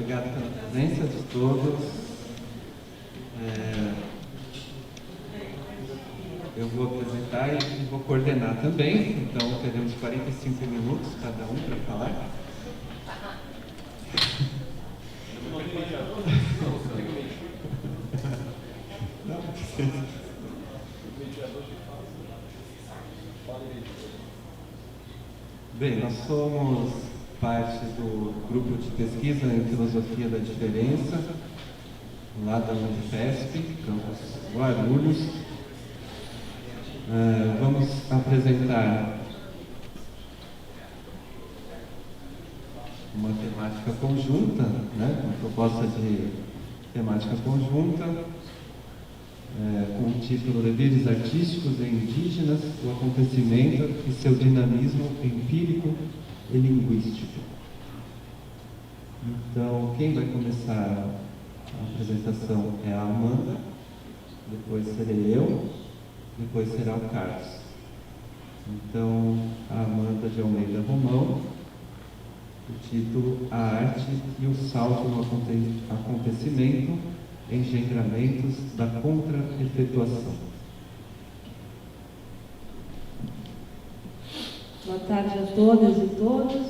obrigado pela presença de todos. Eu vou apresentar e vou coordenar também, então teremos 45 minutos cada um para falar. Bem, nós somos parte do grupo de pesquisa em filosofia da diferença, lá da Unifesp, campus Guarulhos. Vamos apresentar uma temática conjunta, né, uma proposta de temática conjunta, com o título Deveres Artísticos e Indígenas, o Acontecimento e seu Dinamismo Empírico e Linguístico. Então, quem vai começar a apresentação é a Amanda, depois serei eu, depois será o Carlos. Então, a Amanda de Almeida Romão, o título A Arte e o Salto no Acontecimento, Engendramentos da Contra-Efetuação. Boa tarde a todas e todos.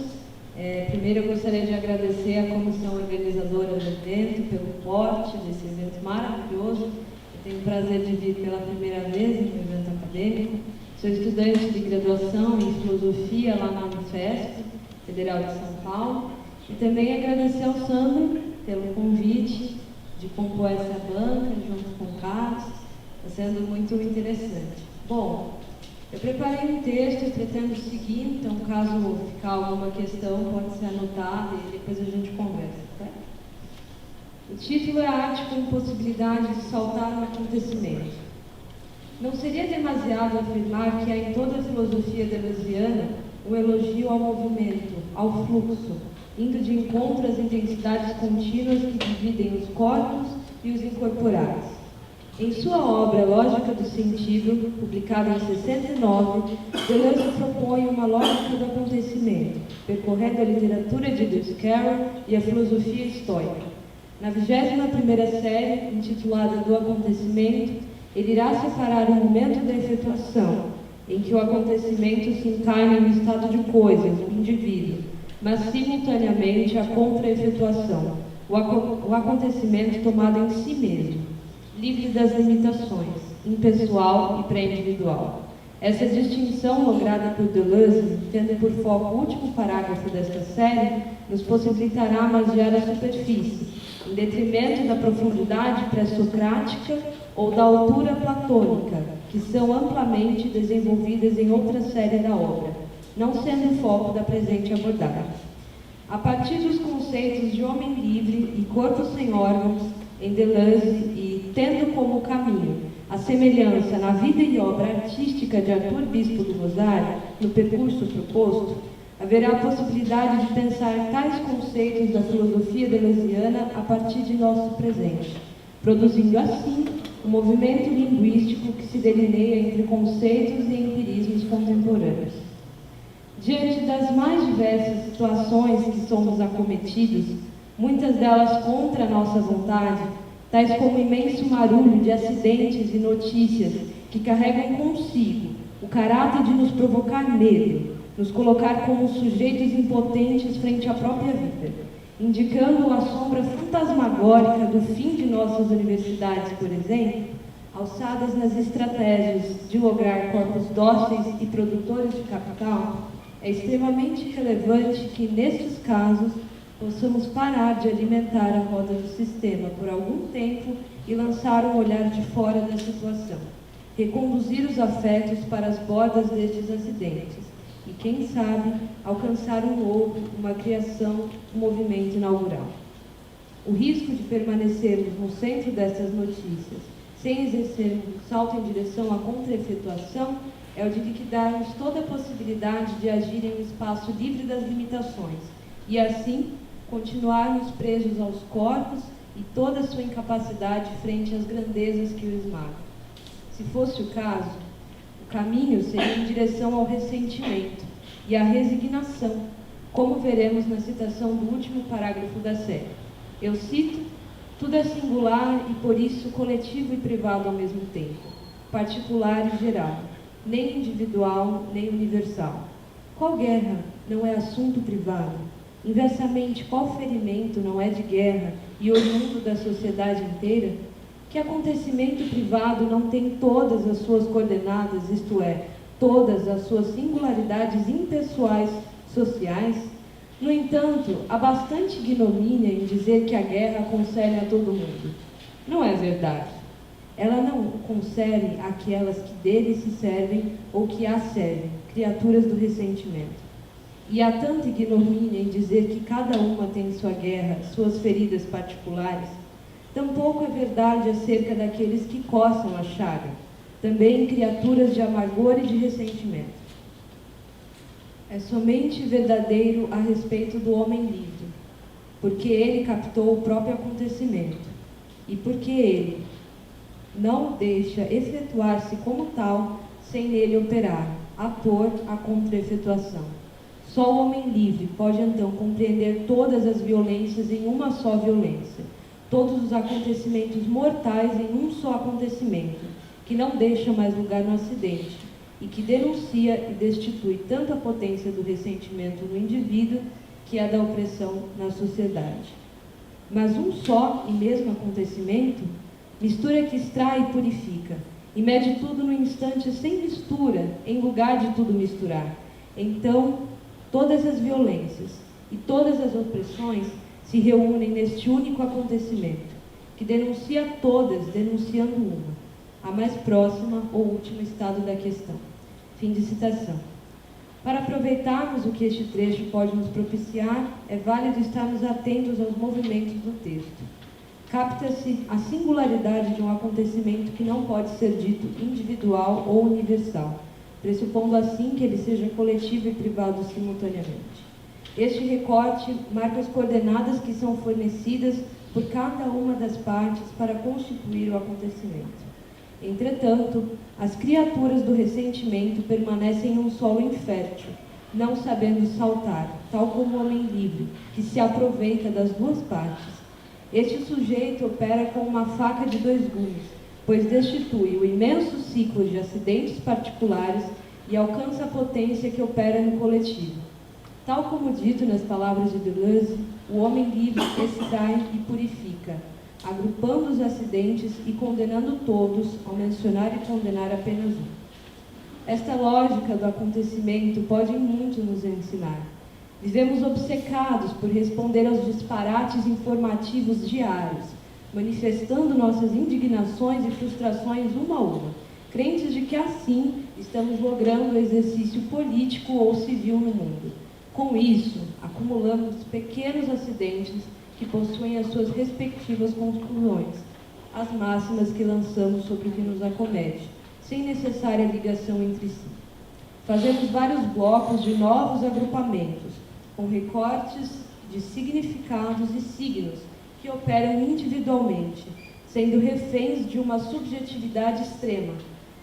Primeiro eu gostaria de agradecer à comissão organizadora do evento pelo porte desse evento maravilhoso. Eu tenho o prazer de vir pela primeira vez em um evento acadêmico. Sou estudante de graduação em filosofia lá na Unifesp, Federal de São Paulo. E também agradecer ao Sandro pelo convite de compor essa banca junto com o Carlos. Está sendo muito interessante. Bom, eu preparei um texto e pretendo seguir, então caso ficar alguma questão pode ser anotada e depois a gente conversa, tá? O título é A Arte como Possibilidade de Saltar no Acontecimento. Não seria demasiado afirmar que há em toda a filosofia deleuziana um elogio ao movimento, ao fluxo, indo de encontro às intensidades contínuas que dividem os corpos e os incorporais. Em sua obra Lógica do Sentido, publicada em 69, Deleuze propõe uma lógica do acontecimento, percorrendo a literatura de Lewis Carroll e a filosofia estoica. Na 21ª série, intitulada Do Acontecimento, ele irá separar o momento da efetuação, em que o acontecimento se encarna no estado de coisas, o indivíduo, mas simultaneamente a contra-efetuação, o acontecimento tomado em si mesmo, livre das limitações, impessoal e pré-individual. Essa distinção lograda por Deleuze, tendo por foco o último parágrafo desta série, nos possibilitará magiar a superfície, em detrimento da profundidade pré-socrática ou da altura platônica, que são amplamente desenvolvidas em outra série da obra, não sendo o foco da presente abordagem. A partir dos conceitos de homem livre e corpo sem órgãos, em Deleuze, e tendo como caminho a semelhança na vida e obra artística de Arthur Bispo do Rosário, no percurso proposto, haverá a possibilidade de pensar tais conceitos da filosofia deleuziana a partir de nosso presente, produzindo assim um movimento linguístico que se delineia entre conceitos e empirismos contemporâneos. Diante das mais diversas situações que somos acometidos, muitas delas contra a nossa vontade, tais como o imenso marulho de acidentes e notícias que carregam consigo o caráter de nos provocar medo, nos colocar como sujeitos impotentes frente à própria vida, indicando a sombra fantasmagórica do fim de nossas universidades, por exemplo, alçadas nas estratégias de lograr corpos dóceis e produtores de capital, é extremamente relevante que, nestes casos, possamos parar de alimentar a roda do sistema por algum tempo e lançar um olhar de fora da situação, reconduzir os afetos para as bordas destes acidentes e, quem sabe, alcançar um novo, uma criação, um movimento inaugural. O risco de permanecermos no centro dessas notícias, sem exercermos um salto em direção à contra-efetuação, é o de liquidarmos toda a possibilidade de agir em um espaço livre das limitações e, assim, continuarmos presos aos corpos e toda a sua incapacidade frente às grandezas que o esmagam. Se fosse o caso, o caminho seria em direção ao ressentimento e à resignação, como veremos na citação do último parágrafo da série. Eu cito: tudo é singular e, por isso, coletivo e privado ao mesmo tempo, particular e geral, nem individual nem universal. Qual guerra não é assunto privado? Inversamente, qual ferimento não é de guerra e oriundo da sociedade inteira? Que acontecimento privado não tem todas as suas coordenadas, isto é, todas as suas singularidades impessoais, sociais? No entanto, há bastante ignomínia em dizer que a guerra concerne a todo mundo. Não é verdade. Ela não concerne àquelas que dele se servem ou que a servem, criaturas do ressentimento. E há tanta ignomínia em dizer que cada uma tem sua guerra, suas feridas particulares. Tampouco é verdade acerca daqueles que coçam a chaga, também criaturas de amargor e de ressentimento. É somente verdadeiro a respeito do homem livre, porque ele captou o próprio acontecimento, e porque ele não deixa efetuar-se como tal, sem nele operar, apor a contra-efetuação. Só o homem livre pode então compreender todas as violências em uma só violência, todos os acontecimentos mortais em um só acontecimento, que não deixa mais lugar no acidente, e que denuncia e destitui tanto a potência do ressentimento no indivíduo que a da opressão na sociedade. Mas um só e mesmo acontecimento mistura que extrai e purifica, e mede tudo no instante sem mistura, em lugar de tudo misturar. Então, todas as violências e todas as opressões se reúnem neste único acontecimento, que denuncia todas, denunciando uma, a mais próxima ou último estado da questão. Fim de citação. Para aproveitarmos o que este trecho pode nos propiciar, é válido estarmos atentos aos movimentos do texto. Capta-se a singularidade de um acontecimento que não pode ser dito individual ou universal, pressupondo assim que ele seja coletivo e privado simultaneamente. Este recorte marca as coordenadas que são fornecidas por cada uma das partes para constituir o acontecimento. Entretanto, as criaturas do ressentimento permanecem em um solo infértil, não sabendo saltar, tal como o homem livre, que se aproveita das duas partes. Este sujeito opera com uma faca de dois gumes, pois destitui o imenso ciclo de acidentes particulares e alcança a potência que opera no coletivo. Tal como dito nas palavras de Deleuze, o homem livre extrai e purifica, agrupando os acidentes e condenando todos, ao mencionar e condenar apenas um. Esta lógica do acontecimento pode muito nos ensinar. Vivemos obcecados por responder aos disparates informativos diários, manifestando nossas indignações e frustrações uma a uma, crentes de que assim estamos logrando o exercício político ou civil no mundo. Com isso, acumulamos pequenos acidentes que possuem as suas respectivas conclusões, as máximas que lançamos sobre o que nos acomete, sem necessária ligação entre si. Fazemos vários blocos de novos agrupamentos, com recortes de significados e signos que operam individualmente, sendo reféns de uma subjetividade extrema.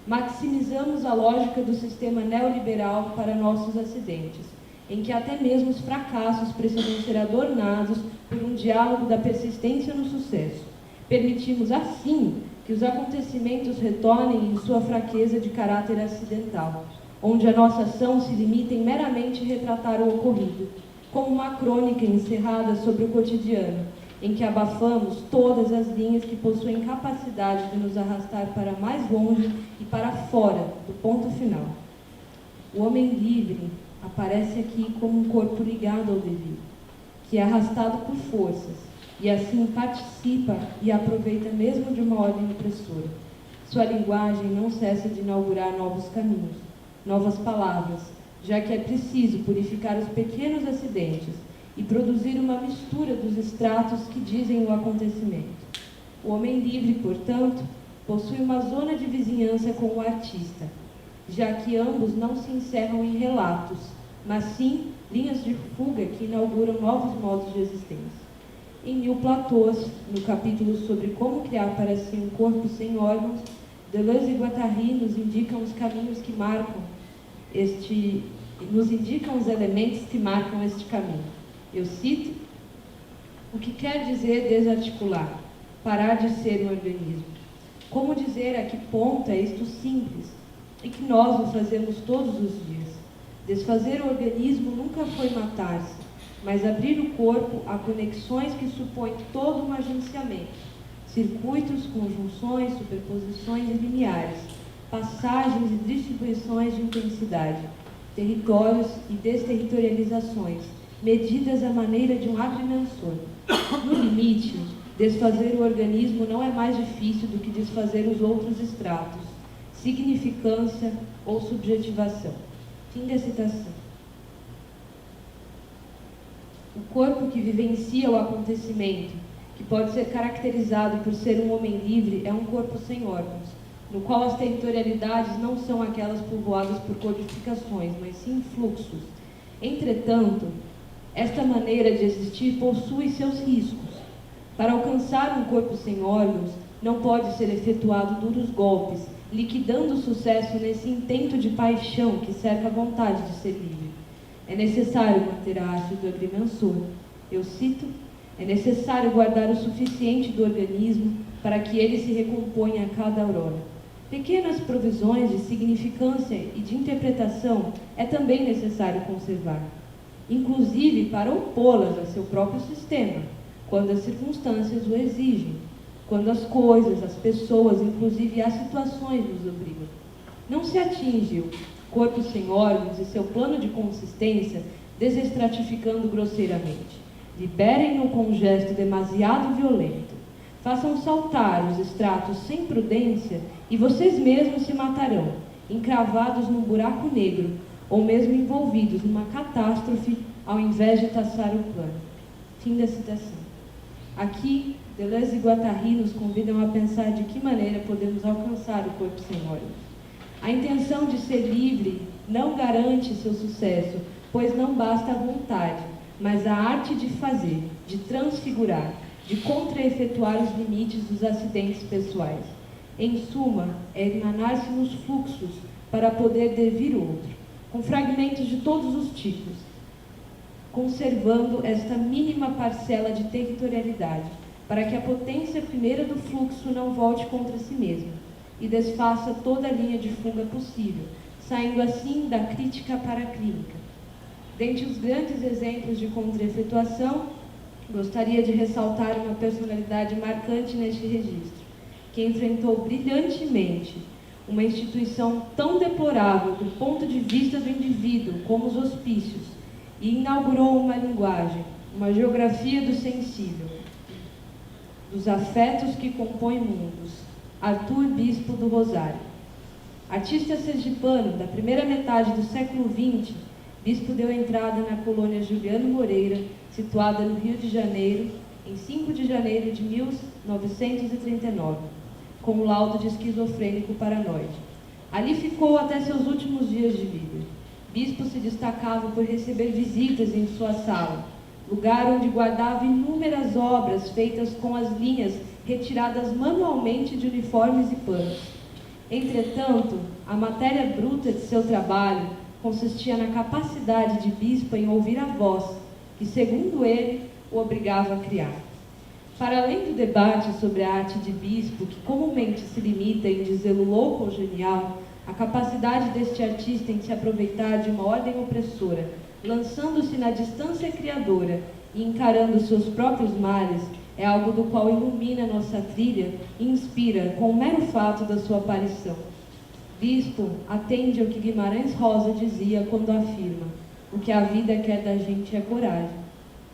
Maximizamos a lógica do sistema neoliberal para nossos acidentes, em que até mesmo os fracassos precisam ser adornados por um diálogo da persistência no sucesso. Permitimos, assim, que os acontecimentos retornem em sua fraqueza de caráter acidental, onde a nossa ação se limita em meramente retratar o ocorrido, como uma crônica encerrada sobre o cotidiano, em que abafamos todas as linhas que possuem capacidade de nos arrastar para mais longe e para fora do ponto final. O homem livre aparece aqui como um corpo ligado ao devir, que é arrastado por forças, e assim participa e aproveita mesmo de uma ordem opressora. Sua linguagem não cessa de inaugurar novos caminhos, novas palavras, já que é preciso purificar os pequenos acidentes e produzir uma mistura dos estratos que dizem o acontecimento. O homem livre, portanto, possui uma zona de vizinhança com o artista, já que ambos não se encerram em relatos, mas sim linhas de fuga que inauguram novos modos de existência. Em Mil Platôs, no capítulo sobre como criar para si um corpo sem órgãos, Deleuze e Guattari nos indicam os caminhos que marcam nos indicam os elementos que marcam este caminho. Eu cito: O que quer dizer desarticular? Parar de ser um organismo. Como dizer a que ponto é isto simples e que nós o fazemos todos os dias? Desfazer o organismo nunca foi matar-se, mas abrir o corpo a conexões que supõem todo um agenciamento, circuitos, conjunções, superposições lineares, passagens e distribuições de intensidade, territórios e desterritorializações, medidas à maneira de um agrimensor. No limite, desfazer o organismo não é mais difícil do que desfazer os outros estratos, significância ou subjetivação. Fim da citação. O corpo que vivencia o acontecimento, que pode ser caracterizado por ser um homem livre, é um corpo sem órgãos, no qual as territorialidades não são aquelas povoadas por codificações, mas sim fluxos. Entretanto, esta maneira de existir possui seus riscos. Para alcançar um corpo sem órgãos, não pode ser efetuado duros golpes, liquidando o sucesso nesse intento de paixão que cerca a vontade de ser livre. É necessário manter a arte do agrimensor. Eu cito: é necessário guardar o suficiente do organismo para que ele se recomponha a cada aurora. Pequenas provisões de significância e de interpretação é também necessário conservar, inclusive para opô-las a seu próprio sistema, quando as circunstâncias o exigem, quando as coisas, as pessoas, inclusive as situações nos obrigam. Não se atinge o corpo sem órgãos e seu plano de consistência desestratificando grosseiramente. Liberem-no com um gesto demasiado violento. Façam saltar os estratos sem prudência e vocês mesmos se matarão, encravados num buraco negro, ou mesmo envolvidos numa catástrofe, ao invés de traçar o plano. Fim da citação. Aqui, Deleuze e Guattari nos convidam a pensar de que maneira podemos alcançar o corpo sem órgãos. A intenção de ser livre não garante seu sucesso, pois não basta a vontade, mas a arte de fazer, de transfigurar, de contra-efetuar os limites dos acidentes pessoais. Em suma, é emanar-se nos fluxos para poder devir outro, com fragmentos de todos os tipos, conservando esta mínima parcela de territorialidade, para que a potência primeira do fluxo não volte contra si mesma e desfaça toda a linha de fuga possível, saindo assim da crítica para a clínica. Dentre os grandes exemplos de contra-efetuação, gostaria de ressaltar uma personalidade marcante neste registro, que enfrentou brilhantemente uma instituição tão deplorável do ponto de vista do indivíduo como os hospícios, e inaugurou uma linguagem, uma geografia do sensível, dos afetos que compõem mundos. Arthur Bispo do Rosário. Artista sergipano da primeira metade do século XX, Bispo deu entrada na colônia Juliano Moreira, situada no Rio de Janeiro, em 5 de janeiro de 1939, com um laudo de esquizofrênico paranoide. Ali ficou até seus últimos dias de vida. Bispo se destacava por receber visitas em sua sala, lugar onde guardava inúmeras obras feitas com as linhas retiradas manualmente de uniformes e panos. Entretanto, a matéria bruta de seu trabalho consistia na capacidade de Bispo em ouvir a voz, que, segundo ele, o obrigava a criar. Para além do debate sobre a arte de Bispo, que comumente se limita em dizê-lo louco ou genial, a capacidade deste artista em se aproveitar de uma ordem opressora, lançando-se na distância criadora e encarando seus próprios males, é algo do qual ilumina nossa trilha e inspira com o mero fato da sua aparição. Bispo atende ao que Guimarães Rosa dizia quando afirma: o que a vida quer da gente é coragem.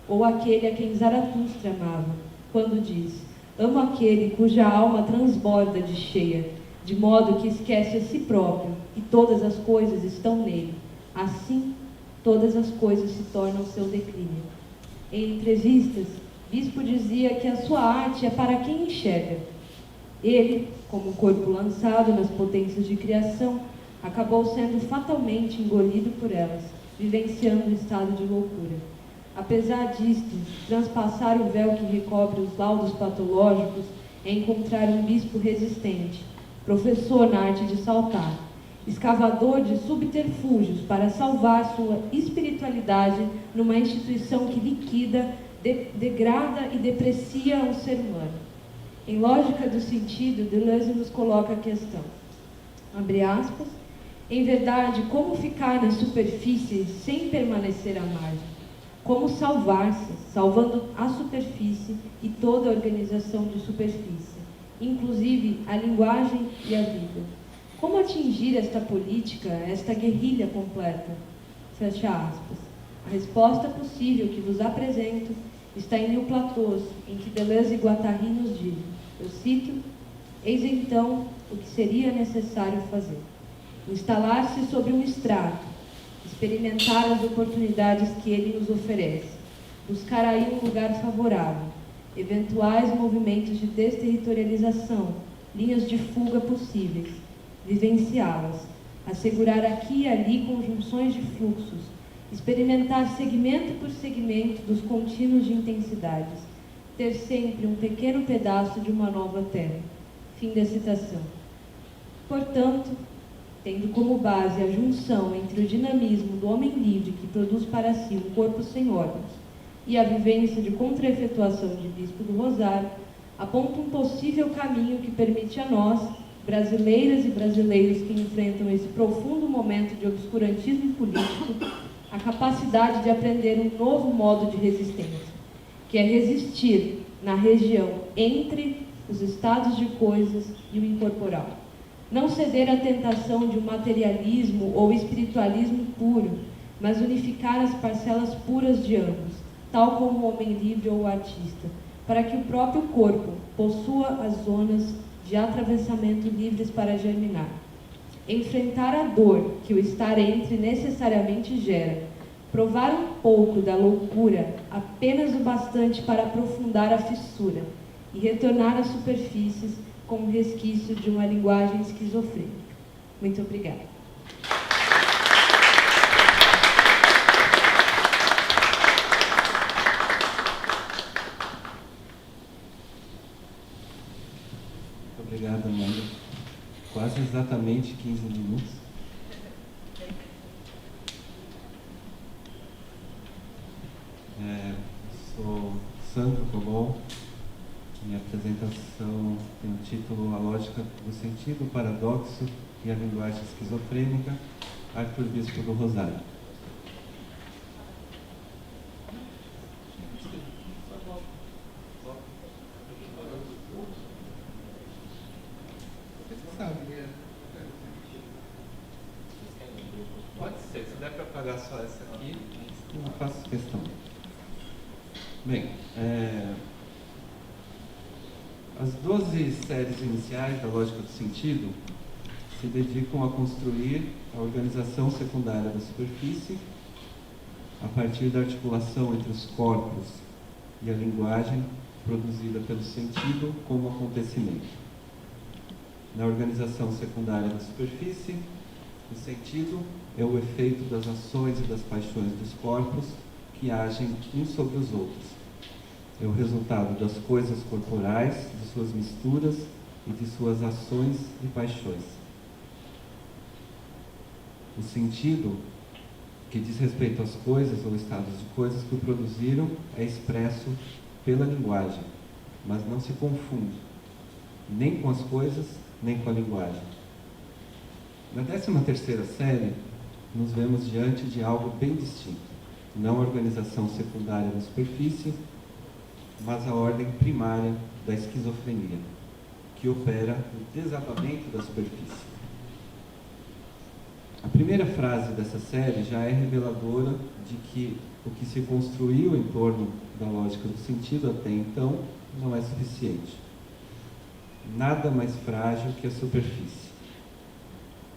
Ou aquele a quem Zaratustra amava, quando diz: amo aquele cuja alma transborda de cheia, de modo que esquece a si próprio e todas as coisas estão nele. Assim, todas as coisas se tornam seu declínio. Em entrevistas, Bispo dizia que a sua arte é para quem enxerga. Ele, como corpo lançado nas potências de criação, acabou sendo fatalmente engolido por elas, vivenciando um estado de loucura. Apesar disto, transpassar o véu que recobre os laudos patológicos é encontrar um bispo resistente, professor na arte de saltar, escavador de subterfúgios para salvar sua espiritualidade numa instituição que liquida degrada e deprecia o ser humano. Em lógica do sentido, Deleuze nos coloca a questão, abre aspas, em verdade, como ficar na superfície sem permanecer à margem? Como salvar-se, salvando a superfície e toda a organização de superfície, inclusive a linguagem e a vida? Como atingir esta política, esta guerrilha completa? Fecha aspas. A resposta possível que vos apresento está em Mil Platôs, em que Deleuze e Guattari nos dizem, eu cito, eis então o que seria necessário fazer. Instalar-se sobre um estrato, experimentar as oportunidades que ele nos oferece, buscar aí um lugar favorável, eventuais movimentos de desterritorialização, linhas de fuga possíveis, vivenciá-las, assegurar aqui e ali conjunções de fluxos, experimentar segmento por segmento dos contínuos de intensidades, ter sempre um pequeno pedaço de uma nova terra. Fim da citação. Portanto, tendo como base a junção entre o dinamismo do homem livre que produz para si um corpo sem órgãos e a vivência de contra-efetuação de Bispo do Rosário, aponta um possível caminho que permite a nós, brasileiras e brasileiros que enfrentam esse profundo momento de obscurantismo político, a capacidade de aprender um novo modo de resistência, que é resistir na região entre os estados de coisas e o incorporal. Não ceder à tentação de um materialismo ou espiritualismo puro, mas unificar as parcelas puras de ambos, tal como o homem livre ou o artista, para que o próprio corpo possua as zonas de atravessamento livres para germinar. Enfrentar a dor que o estar entre necessariamente gera, provar um pouco da loucura, apenas o bastante para aprofundar a fissura e retornar às superfícies com um resquício de uma linguagem esquizofrênica. Muito obrigada. Muito obrigado, Amanda. Quase exatamente 15 minutos. Sou Sandro Colom. Minha apresentação tem o título A Lógica do Sentido, o Paradoxo e a Linguagem Esquizofrênica, Arthur Bispo do Rosário. Pode ser, se der para apagar só essa aqui, não faço questão. Bem, as 12 séries iniciais da Lógica do Sentido se dedicam a construir a organização secundária da superfície a partir da articulação entre os corpos e a linguagem produzida pelo sentido como acontecimento. Na organização secundária da superfície, o sentido é o efeito das ações e das paixões dos corpos que agem uns sobre os outros. É o resultado das coisas corporais, de suas misturas e de suas ações e paixões. O sentido, que diz respeito às coisas ou estados de coisas que o produziram, é expresso pela linguagem, mas não se confunde, nem com as coisas, nem com a linguagem. Na 13ª série, nos vemos diante de algo bem distinto, não a organização secundária da superfície, mas a ordem primária da esquizofrenia, que opera o desabamento da superfície. A primeira frase dessa série já é reveladora de que o que se construiu em torno da lógica do sentido até então não é suficiente. Nada mais frágil que a superfície.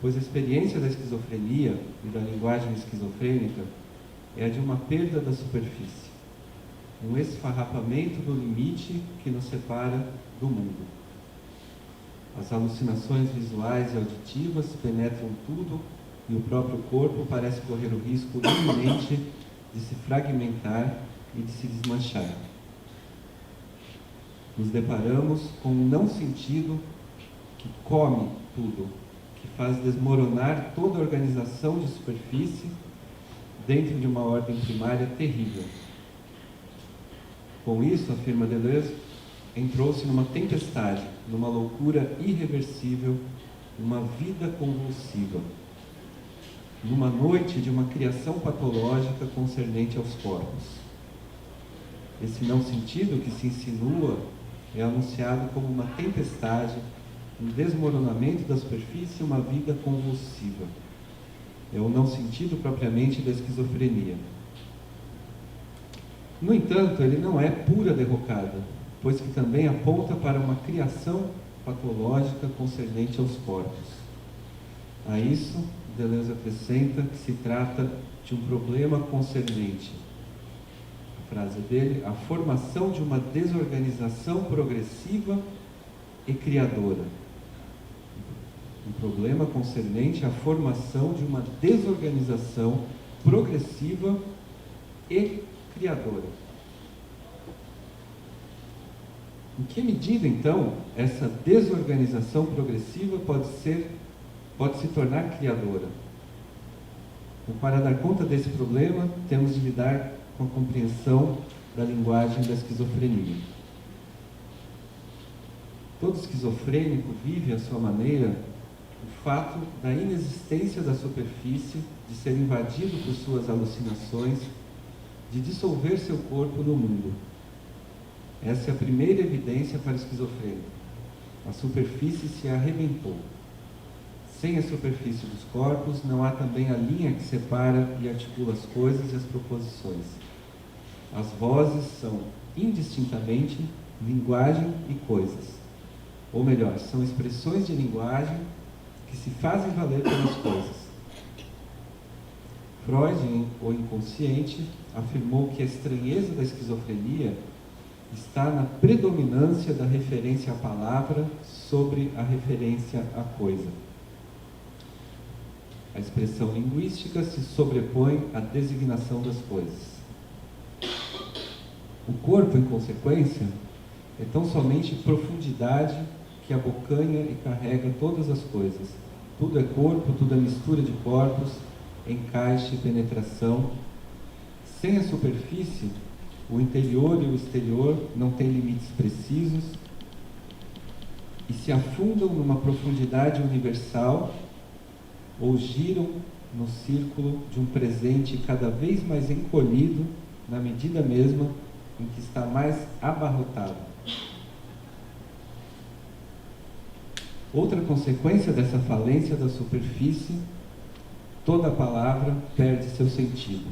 Pois a experiência da esquizofrenia e da linguagem esquizofrênica é a de uma perda da superfície, um esfarrapamento do limite que nos separa do mundo. As alucinações visuais e auditivas penetram tudo e o próprio corpo parece correr o risco iminente de se fragmentar e de se desmanchar. Nos deparamos com um não sentido que come tudo, que faz desmoronar toda a organização de superfície dentro de uma ordem primária terrível. Com isso, afirma Deleuze, entrou-se numa tempestade, numa loucura irreversível, numa vida convulsiva, numa noite de uma criação patológica concernente aos corpos. Esse não sentido que se insinua é anunciado como uma tempestade, um desmoronamento da superfície e uma vida convulsiva. É o não sentido propriamente da esquizofrenia. No entanto, ele não é pura derrocada, pois que também aponta para uma criação patológica concernente aos corpos. A isso, Deleuze acrescenta que se trata de um problema concernente, a frase dele, a formação de uma desorganização progressiva e criadora. Um problema concernente à formação de uma desorganização progressiva e criadora. Em que medida, então, essa desorganização progressiva pode se tornar criadora? Então, para dar conta desse problema, temos de lidar com a compreensão da linguagem da esquizofrenia. Todo esquizofrênico vive à sua maneira o fato da inexistência da superfície, de ser invadido por suas alucinações, de dissolver seu corpo no mundo. Essa é a primeira evidência para o esquizofrênico. A superfície se arrebentou. Sem a superfície dos corpos, não há também a linha que separa e articula as coisas e as proposições. As vozes são, indistintamente, linguagem e coisas. Ou melhor, são expressões de linguagem que se fazem valer pelas coisas. Freud, o inconsciente, afirmou que a estranheza da esquizofrenia está na predominância da referência à palavra sobre a referência à coisa. A expressão linguística se sobrepõe à designação das coisas. O corpo, em consequência, é tão somente profundidade que abocanha e carrega todas as coisas. Tudo é corpo, tudo é mistura de corpos, encaixe e penetração. Sem a superfície, o interior e o exterior não têm limites precisos e se afundam numa profundidade universal ou giram no círculo de um presente cada vez mais encolhido na medida mesma em que está mais abarrotado. Outra consequência dessa falência da superfície, toda palavra perde seu sentido.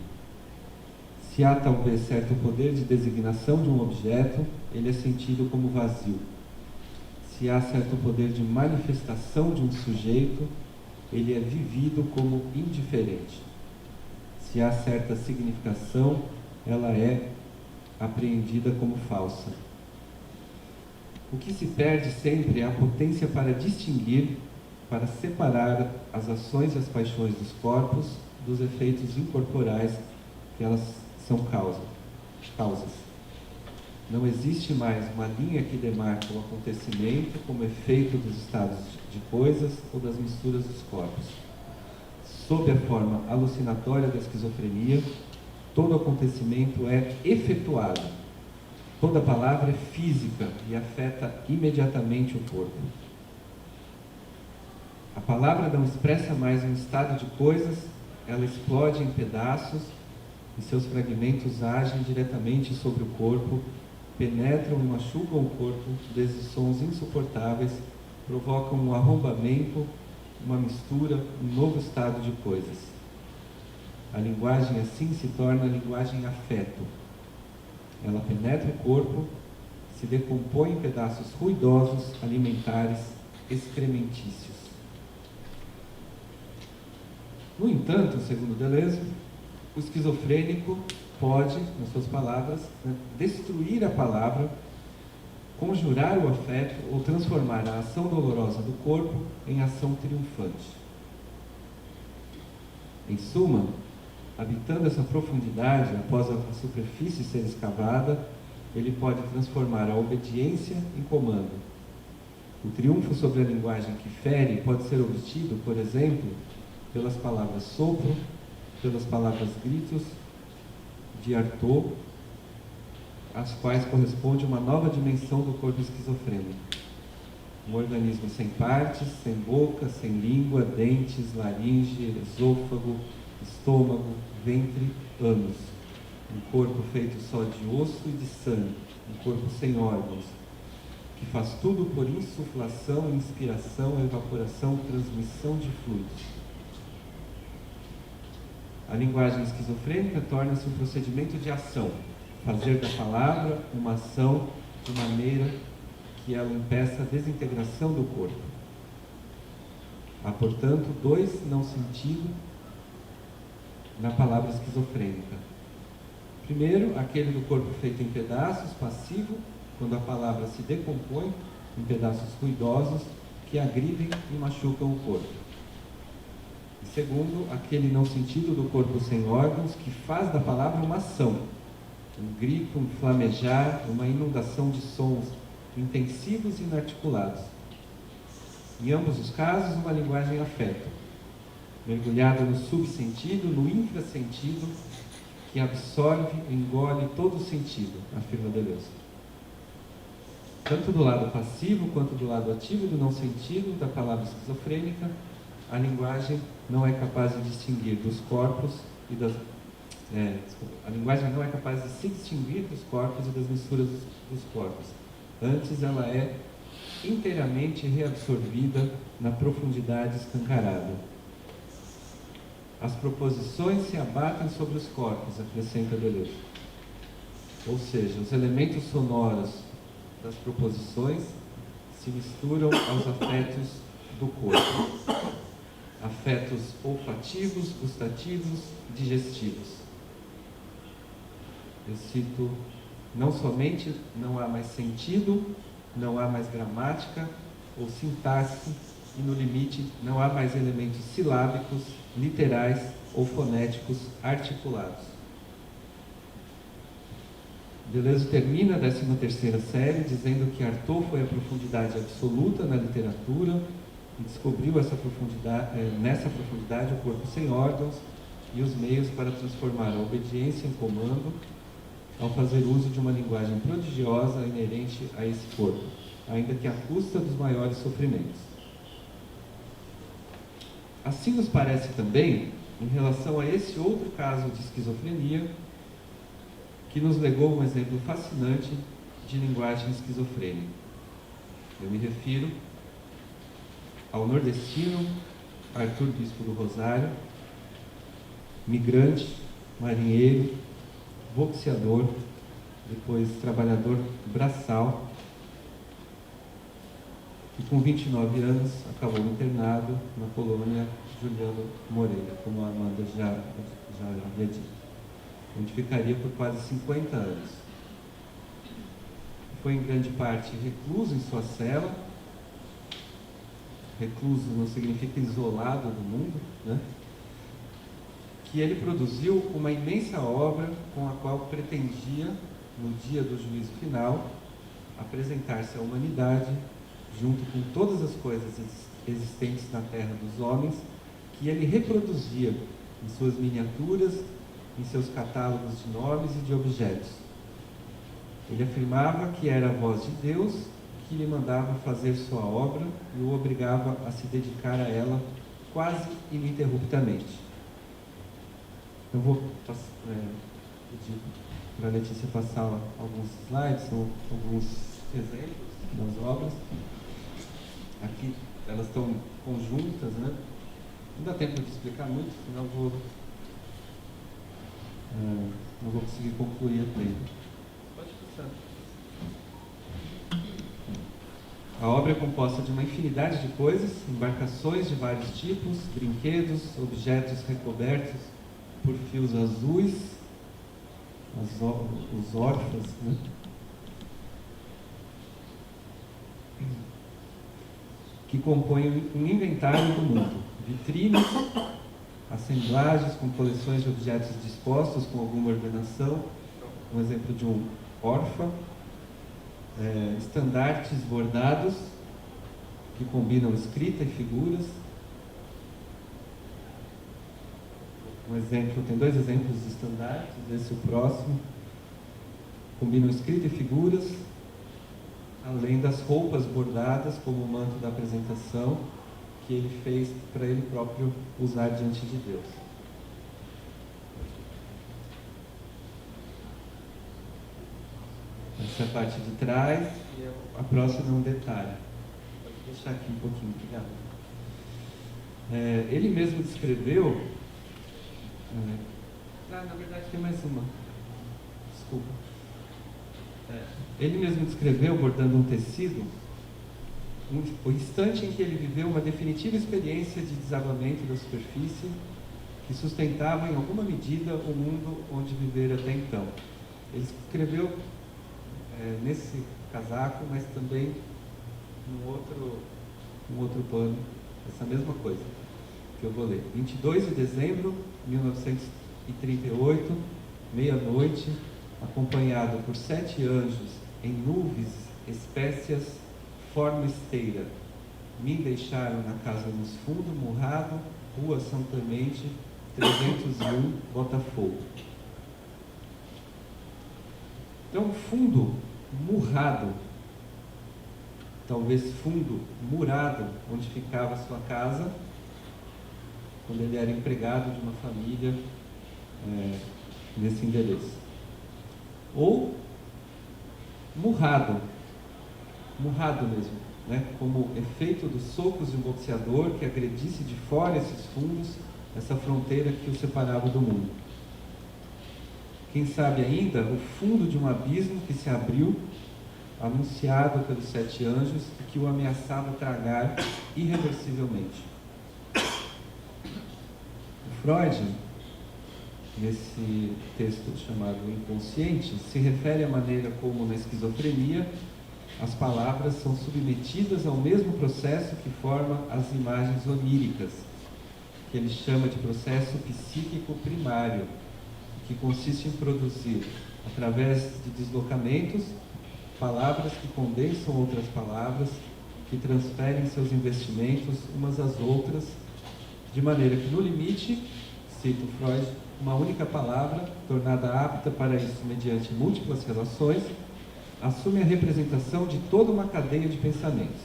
Se há talvez certo poder de designação de um objeto, ele é sentido como vazio. Se há certo poder de manifestação de um sujeito, ele é vivido como indiferente. Se há certa significação, ela é apreendida como falsa. O que se perde sempre é a potência para distinguir, para separar as ações e as paixões dos corpos dos efeitos incorporais que elas são causas. Não existe mais uma linha que demarca o acontecimento como efeito dos estados de coisas ou das misturas dos corpos. Sob a forma alucinatória da esquizofrenia, todo acontecimento é efetuado. Toda palavra é física e afeta imediatamente o corpo. A palavra não expressa mais um estado de coisas, ela explode em pedaços e seus fragmentos agem diretamente sobre o corpo, penetram e machucam o corpo, desde sons insuportáveis, provocam um arrombamento, uma mistura, um novo estado de coisas. A linguagem assim se torna a linguagem afeto. Ela penetra o corpo, se decompõe em pedaços ruidosos, alimentares, excrementícios. No entanto, segundo Deleuze, o esquizofrênico pode, nas suas palavras, destruir a palavra, conjurar o afeto ou transformar a ação dolorosa do corpo em ação triunfante. Em suma, habitando essa profundidade, após a superfície ser escavada, ele pode transformar a obediência em comando. O triunfo sobre a linguagem que fere pode ser obtido, por exemplo, pelas palavras sopro, pelas palavras gritos de Artaud, às quais corresponde uma nova dimensão do corpo esquizofrênico. Um organismo sem partes, sem boca, sem língua, dentes, laringe, esôfago, estômago, ventre, ânus. Um corpo feito só de osso e de sangue, um corpo sem órgãos, que faz tudo por insuflação, inspiração, evaporação, transmissão de fluidos. A linguagem esquizofrênica torna-se um procedimento de ação, fazer da palavra uma ação de maneira que ela impeça a desintegração do corpo. Há, portanto, dois não sentidos na palavra esquizofrênica. Primeiro, aquele do corpo feito em pedaços, passivo, quando a palavra se decompõe em pedaços ruidosos que agridem e machucam o corpo. E segundo, aquele não sentido do corpo sem órgãos que faz da palavra uma ação, um grito, um flamejar, uma inundação de sons intensivos e inarticulados. Em ambos os casos, uma linguagem afeta, mergulhada no subsentido, no infrasentido, que absorve e engole todo o sentido, afirma Deleuze. Tanto do lado passivo quanto do lado ativo do não sentido da palavra esquizofrênica, a linguagem não é capaz de distinguir dos corpos e das... a linguagem não é capaz de se distinguir dos corpos e das misturas dos corpos. Antes, ela é inteiramente reabsorvida na profundidade escancarada. As proposições se abatem sobre os corpos, acrescenta Deleuze. Ou seja, os elementos sonoros das proposições se misturam aos afetos do corpo. Afetos olfativos, gustativos, digestivos. Eu cito: não somente não há mais sentido, não há mais gramática ou sintaxe, e no limite não há mais elementos silábicos, literais ou fonéticos articulados. Deleuze termina a 13ª série dizendo que Artaud foi a profundidade absoluta na literatura e descobriu nessa profundidade o corpo sem órgãos e os meios para transformar a obediência em comando ao fazer uso de uma linguagem prodigiosa inerente a esse corpo, ainda que à custa dos maiores sofrimentos. Assim nos parece também, em relação a esse outro caso de esquizofrenia, que nos legou um exemplo fascinante de linguagem esquizofrênica. Eu me refiro ao nordestino Arthur Bispo do Rosário, migrante, marinheiro, boxeador, depois trabalhador braçal, que com 29 anos acabou internado na colônia Juliano Moreira, como a Amanda já havia dito, onde ficaria por quase 50 anos. Foi em grande parte recluso em sua cela. Recluso não significa isolado do mundo, né? Que ele produziu uma imensa obra com a qual pretendia, no dia do juízo final, apresentar-se à humanidade, junto com todas as coisas existentes na terra dos homens, que ele reproduzia em suas miniaturas, em seus catálogos de nomes e de objetos. Ele afirmava que era a voz de Deus que lhe mandava fazer sua obra e o obrigava a se dedicar a ela quase ininterruptamente. Eu vou pedir para a Letícia passar alguns slides, são alguns exemplos das obras. Aqui elas estão conjuntas, né? Não dá tempo de explicar muito, senão não vou conseguir concluir a tempo. Pode passar. A obra é composta de uma infinidade de coisas, embarcações de vários tipos, brinquedos, objetos recobertos por fios azuis, os órfãos, né? Que compõem um inventário do mundo. Vitrines, assemblagens com coleções de objetos dispostos com alguma ordenação, um exemplo de um órfão, estandartes bordados, que combinam escrita e figuras. Um exemplo, tem dois exemplos de estandartes, esse é o próximo. Combinam escrita e figuras, além das roupas bordadas, como o manto da apresentação, que ele fez para ele próprio usar diante de Deus. Essa é a parte de trás, e a próxima é um detalhe. Pode deixar aqui um pouquinho, obrigado. Ele mesmo descreveu... na verdade tem mais uma. Desculpa. Ele mesmo descreveu, bordando um tecido, o instante em que ele viveu uma definitiva experiência de desabamento da superfície que sustentava em alguma medida o mundo onde vivera até então. Ele escreveu nesse casaco, mas também num outro pano, essa mesma coisa, que eu vou ler. 22 de dezembro de 1938, meia-noite, acompanhado por 7 anjos em nuvens espécies forma esteira, me deixaram na casa nos Fundos, Murrado, Rua São Clemente, 301, Botafogo. Então, fundo murrado, talvez fundo murado, onde ficava a sua casa, quando ele era empregado de uma família nesse endereço. Ou murrado mesmo, né? Como efeito dos socos de um boxeador que agredisse de fora esses fundos, essa fronteira que o separava do mundo. Quem sabe ainda o fundo de um abismo que se abriu, anunciado pelos 7 anjos e que o ameaçava tragar irreversivelmente. O Freud, nesse texto chamado Inconsciente, se refere à maneira como na esquizofrenia as palavras são submetidas ao mesmo processo que forma as imagens oníricas, que ele chama de processo psíquico primário, que consiste em produzir, através de deslocamentos, palavras que condensam outras palavras, que transferem seus investimentos umas às outras, de maneira que, no limite, cito Freud, uma única palavra, tornada apta para isso mediante múltiplas relações, assume a representação de toda uma cadeia de pensamentos.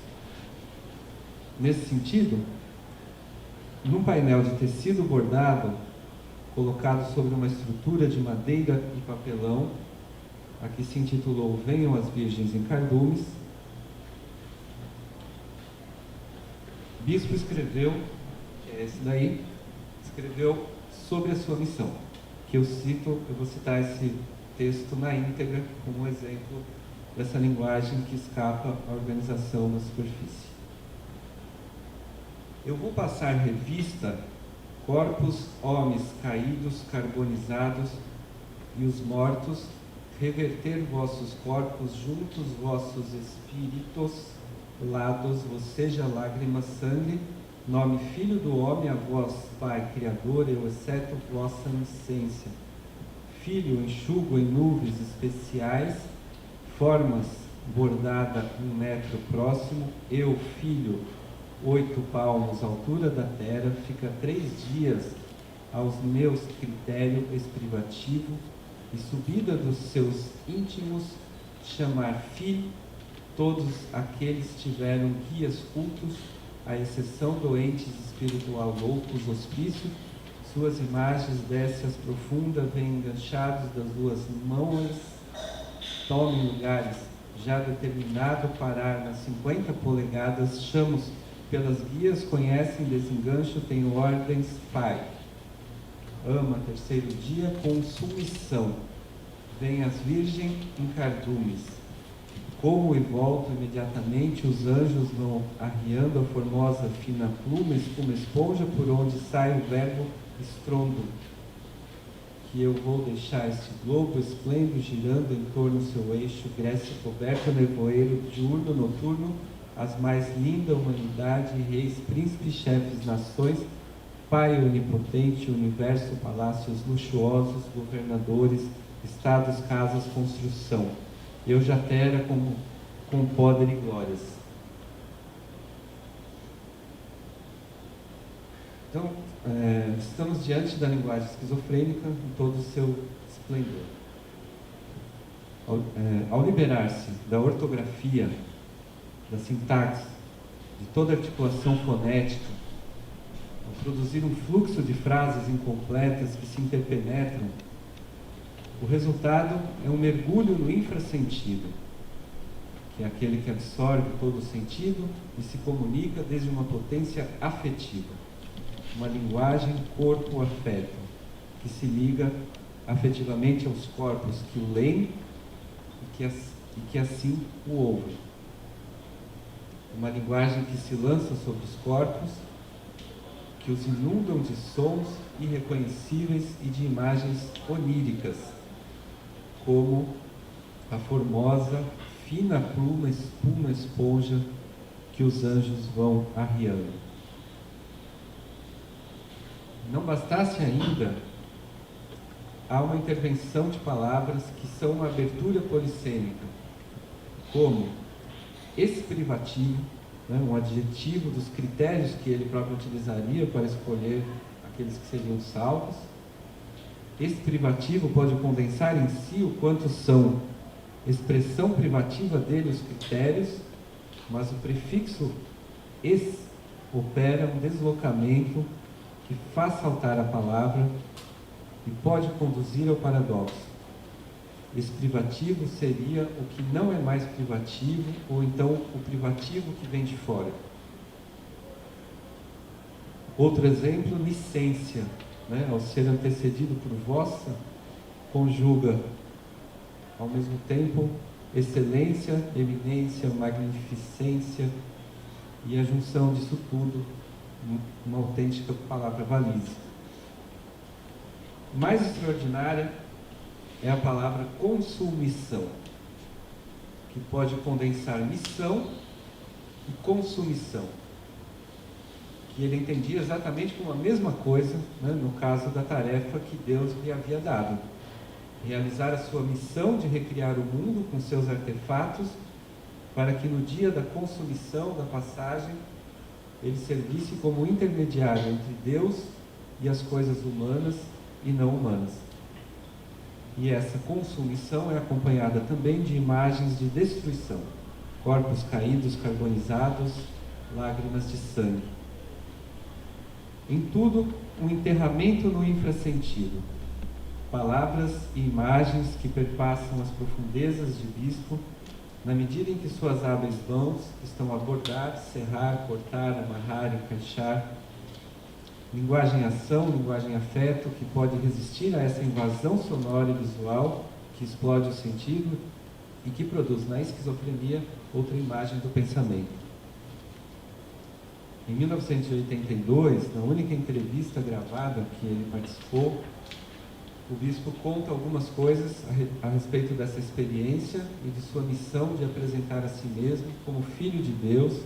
Nesse sentido, num painel de tecido bordado, colocado sobre uma estrutura de madeira e papelão, a que se intitulou Venham as Virgens em Cardumes, Bispo escreveu, que é esse daí, escreveu sobre a sua missão, que eu vou citar esse texto na íntegra como um exemplo dessa linguagem que escapa à organização na superfície. Eu vou passar revista corpos, homens caídos, carbonizados e os mortos, reverter vossos corpos juntos, vossos espíritos, lados, vos seja lágrima, sangue, nome Filho do Homem, a vós, Pai, Criador, eu exceto vossa essência. Filho enxugo em nuvens especiais, formas bordada 1 metro próximo, eu, Filho, 8 palmos, altura da terra, fica 3 dias aos meus critérios privativo e subida dos seus íntimos, chamar filho, todos aqueles tiveram guias cultos, à exceção doentes espiritual loucos, hospício, suas imagens desce-as profundas, vêm enganchados das 2 mãos, tomem lugares já determinado parar nas 50 polegadas, chamos pelas guias, conhecem desengancho, tem ordens, Pai. Ama, 3º dia, consumição. Vem as virgens em cardumes. Como e volto imediatamente, os anjos vão arriando a formosa fina pluma, espuma esponja, por onde sai o verbo estrondo. Que eu vou deixar este globo esplêndido, girando em torno do seu eixo, Grécia coberta, nevoeiro, diurno, noturno, as mais linda humanidade, reis, príncipes, chefes, nações, Pai onipotente, universo, palácios luxuosos, governadores, estados, casas, construção. Eu já tera com poder e glórias. Então, estamos diante da linguagem esquizofrênica em todo o seu esplendor. Ao liberar-se da ortografia, da sintaxe, de toda articulação fonética, ao produzir um fluxo de frases incompletas que se interpenetram, o resultado é um mergulho no infrasentido, que é aquele que absorve todo o sentido e se comunica desde uma potência afetiva, uma linguagem corpo-afeto, que se liga afetivamente aos corpos que o leem e que assim o ouvem. Uma linguagem que se lança sobre os corpos, que os inundam de sons irreconhecíveis e de imagens oníricas, como a formosa, fina pluma, espuma, esponja que os anjos vão arriando. Não bastasse ainda, há uma intervenção de palavras que são uma abertura polissêmica, como exprivativo, um adjetivo dos critérios que ele próprio utilizaria para escolher aqueles que seriam salvos. Esse privativo pode condensar em si o quanto são expressão privativa dele os critérios, mas o prefixo "es" opera um deslocamento que faz saltar a palavra e pode conduzir ao paradoxo. Esse privativo seria o que não é mais privativo, ou então o privativo que vem de fora. Outro exemplo, licência, ao ser antecedido por vossa, conjuga ao mesmo tempo excelência, eminência, magnificência, e a junção disso tudo, uma autêntica palavra valise. Mais extraordinária é a palavra consumição, que pode condensar missão e consumição, que ele entendia exatamente como a mesma coisa, no caso da tarefa que Deus lhe havia dado: realizar a sua missão de recriar o mundo com seus artefatos, para que no dia da consumição, da passagem, ele servisse como intermediário entre Deus e as coisas humanas e não humanas. E essa consumição é acompanhada também de imagens de destruição, corpos caídos, carbonizados, lágrimas de sangue. Em tudo, um enterramento no infrasentido, palavras e imagens que perpassam as profundezas de bispo, na medida em que suas hábeis mãos estão a bordar, serrar, cortar, amarrar, encaixar. Linguagem ação, linguagem afeto, que pode resistir a essa invasão sonora e visual que explode o sentido e que produz na esquizofrenia outra imagem do pensamento. Em 1982, na única entrevista gravada que ele participou, o bispo conta algumas coisas a respeito dessa experiência e de sua missão de apresentar a si mesmo como filho de Deus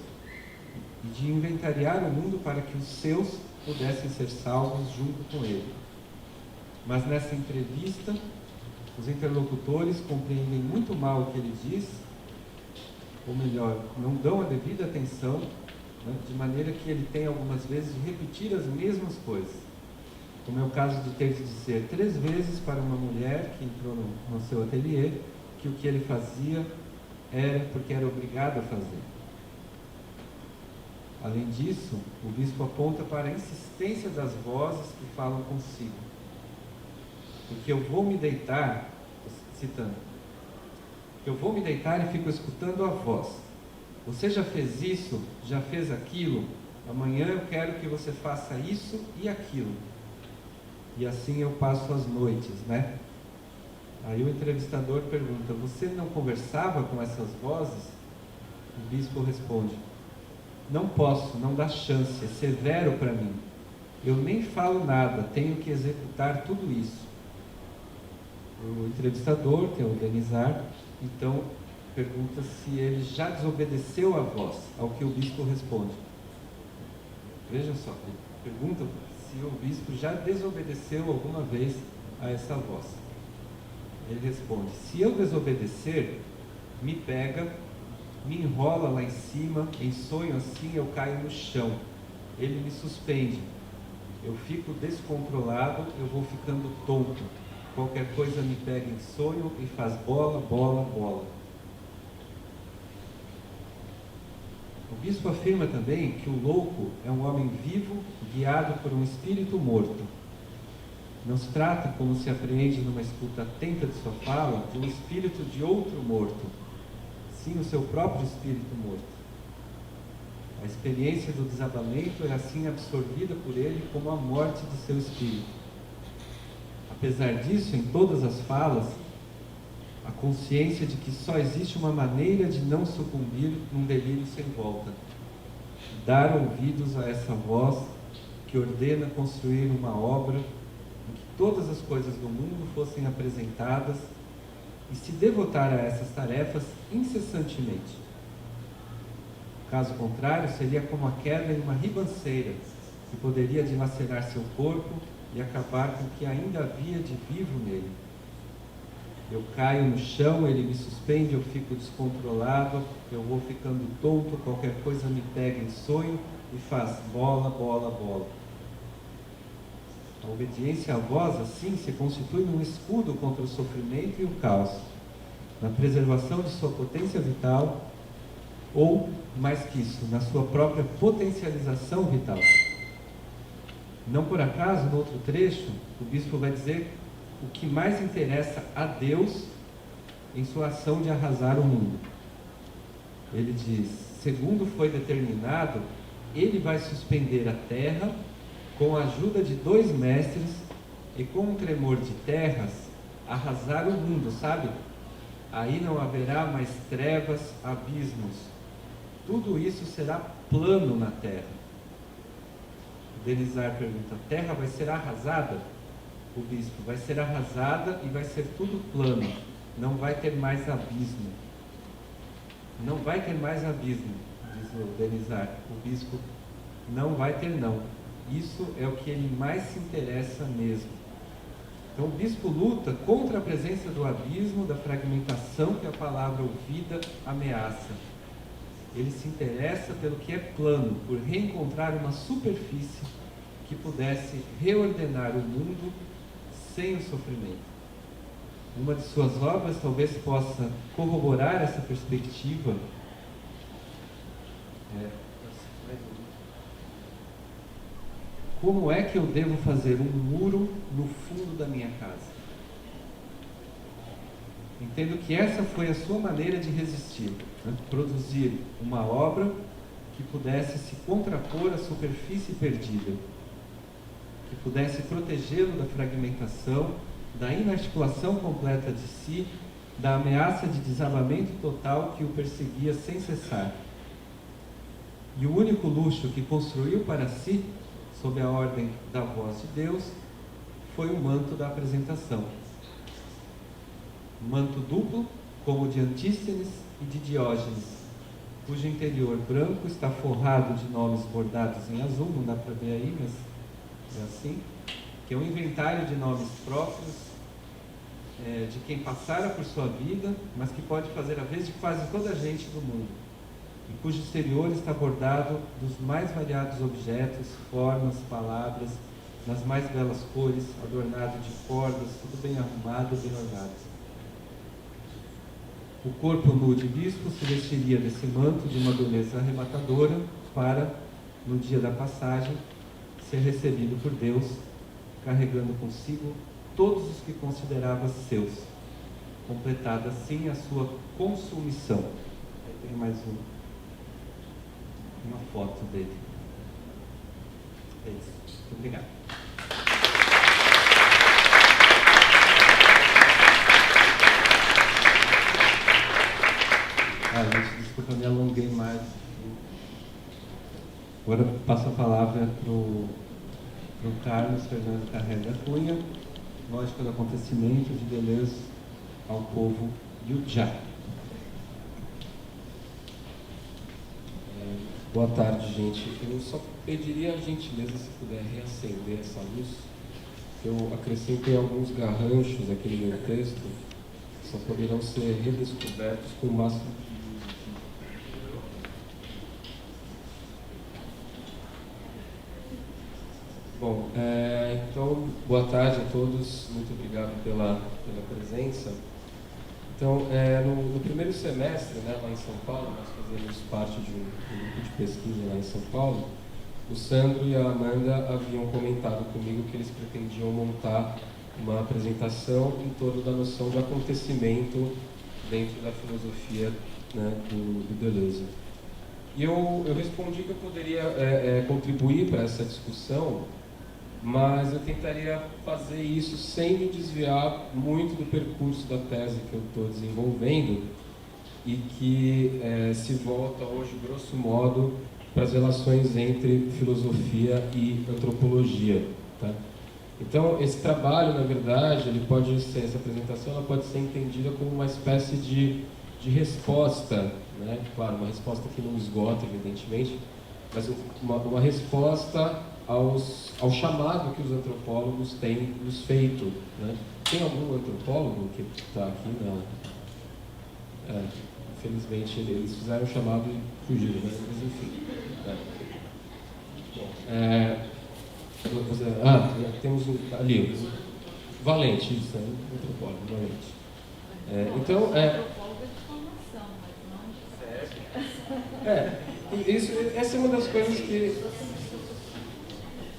e de inventariar o mundo para que os seus pudessem ser salvos junto com ele. Mas nessa entrevista, os interlocutores compreendem muito mal o que ele diz, ou melhor, não dão a devida atenção, de maneira que ele tem algumas vezes de repetir as mesmas coisas, como é o caso de ter de dizer 3 vezes para uma mulher que entrou no seu ateliê que o que ele fazia era porque era obrigado a fazer. Além disso, o bispo aponta para a insistência das vozes que falam consigo. Porque eu vou me deitar, citando, eu vou me deitar e fico escutando a voz. Você já fez isso? Já fez aquilo? Amanhã eu quero que você faça isso e aquilo. E assim eu passo as noites, Aí o entrevistador pergunta: você não conversava com essas vozes? O bispo responde: não posso, não dá chance, é severo para mim. Eu nem falo nada, tenho que executar tudo isso. O entrevistador, que é o Denizar, então pergunta se ele já desobedeceu a voz, ao que o bispo responde. Vejam só, ele pergunta se o bispo já desobedeceu alguma vez a essa voz. Ele responde: se eu desobedecer, me pega, me enrola lá em cima, em sonho assim eu caio no chão, ele me suspende, eu fico descontrolado, eu vou ficando tonto, qualquer coisa me pega em sonho e faz bola, bola, bola. O bispo afirma também que o louco é um homem vivo, guiado por um espírito morto. Não se trata, como se apreende numa escuta atenta de sua fala, de um espírito de outro morto, sim o seu próprio espírito morto. A experiência do desabamento é assim absorvida por ele como a morte de seu espírito. Apesar disso, em todas as falas, a consciência de que só existe uma maneira de não sucumbir num delírio sem volta. Dar ouvidos a essa voz que ordena construir uma obra em que todas as coisas do mundo fossem apresentadas e se devotar a essas tarefas incessantemente. Caso contrário, seria como a queda em uma ribanceira, que poderia dilacerar seu corpo e acabar com o que ainda havia de vivo nele. Eu caio no chão, ele me suspende, eu fico descontrolado, eu vou ficando tonto, qualquer coisa me pega em sonho e faz bola, bola, bola. A obediência à voz, assim, se constitui num escudo contra o sofrimento e o caos, na preservação de sua potência vital, ou, mais que isso, na sua própria potencialização vital. Não por acaso, no outro trecho, o bispo vai dizer o que mais interessa a Deus em sua ação de arrasar o mundo. Ele diz: segundo foi determinado, ele vai suspender a terra com a ajuda de 2 mestres e com um tremor de terras arrasar o mundo, sabe? Aí não haverá mais trevas, abismos. Tudo isso será plano na terra. O Denizar pergunta: a terra vai ser arrasada? O bispo: vai ser arrasada e vai ser tudo plano. Não vai ter mais abismo. Não vai ter mais abismo, diz o Denizar. O bispo: não vai ter não. Isso é o que ele mais se interessa mesmo. Então o bispo luta contra a presença do abismo, da fragmentação que a palavra ouvida ameaça. Ele se interessa pelo que é plano, por reencontrar uma superfície que pudesse reordenar o mundo sem o sofrimento. Uma de suas obras talvez possa corroborar essa perspectiva. Como é que eu devo fazer um muro no fundo da minha casa? Entendo que essa foi a sua maneira de resistir, né? Produzir uma obra que pudesse se contrapor à superfície perdida, que pudesse protegê-lo da fragmentação, da inarticulação completa de si, da ameaça de desabamento total que o perseguia sem cessar. E o único luxo que construiu para si, sob a ordem da voz de Deus, foi o manto da apresentação. Manto duplo, como o de Antístenes e de Diógenes, cujo interior branco está forrado de nomes bordados em azul, não dá para ver aí, mas é assim, que é um inventário de nomes próprios, de quem passara por sua vida, mas que pode fazer a vez de quase toda a gente do mundo, e cujo exterior está bordado dos mais variados objetos, formas, palavras, nas mais belas cores, adornado de cordas, tudo bem arrumado, bem ornado. O corpo nu de bispo se vestiria desse manto de uma beleza arrebatadora para, no dia da passagem, ser recebido por Deus, carregando consigo todos os que considerava seus, completada assim a sua consumição. Aí tem mais uma foto dele. É isso. Muito obrigado. Gente, desculpa, me alonguei mais. Agora passo a palavra para o Carlos Fernando Carrega Cunha, lógica do acontecimento de Deleuze ao povo Yujá. Boa tarde, gente. Eu só pediria a gentileza se puder reacender essa luz. Eu acrescentei alguns garranchos aqui no meu texto, que só poderão ser redescobertos com o máximo de... Bom, Então, boa tarde a todos, muito obrigado pela presença. Então, no primeiro semestre, né, lá em São Paulo, nós fazemos parte de um grupo de pesquisa lá em São Paulo. O Sandro e a Amanda haviam comentado comigo que eles pretendiam montar uma apresentação em torno da noção de acontecimento dentro da filosofia, né, do Deleuze. E eu respondi que eu poderia contribuir para essa discussão, mas eu tentaria fazer isso sem me desviar muito do percurso da tese que eu estou desenvolvendo e que se volta hoje, grosso modo, para as relações entre filosofia e antropologia. Tá? Então, esse trabalho, na verdade, essa apresentação ela pode ser entendida como uma espécie de resposta, né? Claro, uma resposta que não esgota, evidentemente, mas uma resposta ao chamado que os antropólogos têm nos feito. Né? Tem algum antropólogo que está aqui? Não. Infelizmente, eles fizeram o chamado e fugiram, né? Mas enfim. Temos ali, Valente, isso, é um antropólogo, Valente. Antropólogo de formação, mas não de...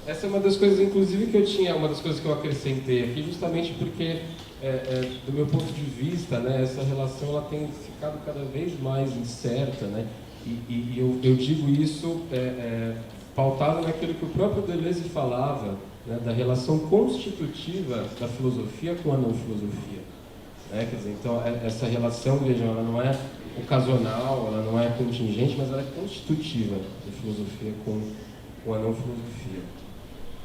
Essa é uma das coisas, inclusive, que eu tinha, uma das coisas que eu acrescentei aqui, justamente porque, do meu ponto de vista, né, essa relação ela tem ficado cada vez mais incerta, né, e eu digo isso pautado naquilo que o próprio Deleuze falava, né, da relação constitutiva da filosofia com a não-filosofia. Né? Quer dizer, então, essa relação, vejam, ela não é ocasional, ela não é contingente, mas ela é constitutiva da filosofia com a não-filosofia.